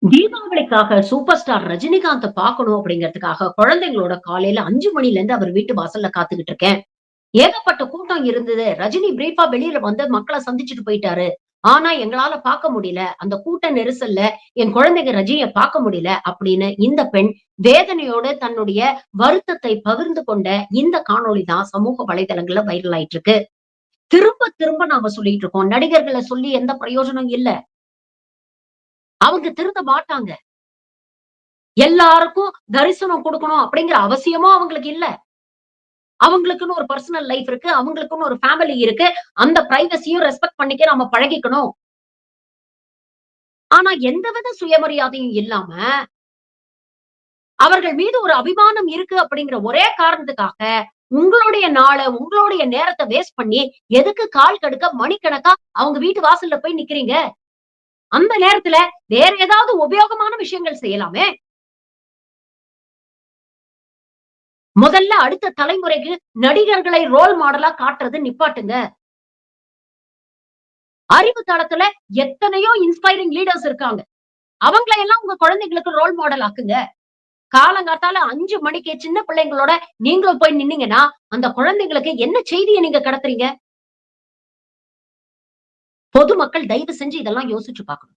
தீபாவளிக்காக super star ரஜினிகாந்த பார்க்கணும் அப்படிங்கிறதுக்காக குழந்தைங்களோட காலையில 5 மணில இருந்து அவர் வீட்டு வாசல்ல காத்துக்கிட்டு இருக்கேன். ஏகப்பட்ட கூட்டம் இருந்தது. ரஜினி பிரீஃபா வெளியில வந்து மக்கள சந்திச்சுட்டு போயிட்டாரு. ஆனா எங்களால பார்க்க முடியல. அந்த கூட்ட நெரிசல்ல என் குழந்தைங்க ரஜினிய பார்க்க முடியல அப்படின்னு இந்த பெண் வேதனையோடு தன்னுடைய வருத்தத்தை பகிர்ந்து கொண்ட இந்த காணொளி தான் சமூக வலைதளங்கள்ல வைரல் ஆயிட்டு இருக்கு. திரும்ப திரும்ப நாம சொல்லிட்டு இருக்கோம். நடிகர்கள சொல்லி எந்த பிரயோஜனம் இல்ல. அவங்க திருந்த மாட்டாங்க. எல்லாருக்கும் தரிசனம் குடுக்கணும் அப்படிங்கிற அவசியமும் அவங்களுக்கு இல்ல. அவங்களுக்குன்னு ஒரு பெர்சனல் லைஃப் இருக்கு. அவங்களுக்குன்னு ஒரு ஃபேமிலி இருக்கு. அந்த பிரைவசியும் ரெஸ்பெக்ட் பண்ணிக்க நாம பழகிக்கணும். ஆனா எந்தவித சுயமரியாதையும் இல்லாம, அவர்கள் மீது ஒரு அபிமானம் இருக்கு அப்படிங்கிற ஒரே காரணத்துக்காக, உங்களுடைய நாள, உங்களுடைய நேரத்த வேஸ்ட் பண்ணி, எதுக்கு கால் கடுக்க மணிக்கணக்கா அவங்க வீட்டு வாசல்ல போய் நிக்கிறீங்க? அந்த நேரத்துல வேற ஏதாவது உபயோகமான விஷயங்கள் செய்யலாமே! முதல்ல அடுத்த தலைமுறைக்கு நடிகர்களை ரோல் மாடலா காட்டுறது நிப்பாட்டுங்க. அறிவு தளத்துல எத்தனையோ இன்ஸ்பைரிங் லீடர்ஸ் இருக்காங்க. அவங்கள எல்லாம் உங்க குழந்தைகளுக்கு ரோல் மாடல் ஆக்குங்க. காலங்காத்தால 5 மணிக்கு சின்ன பிள்ளைங்களோட நீங்களும் போய் நின்னீங்கன்னா, அந்த குழந்தைகளுக்கு என்ன செய்திய நீங்க கடத்துறீங்க? பொதுமக்கள் தயவு செஞ்சு இதெல்லாம் யோசிச்சு பார்க்கணும்.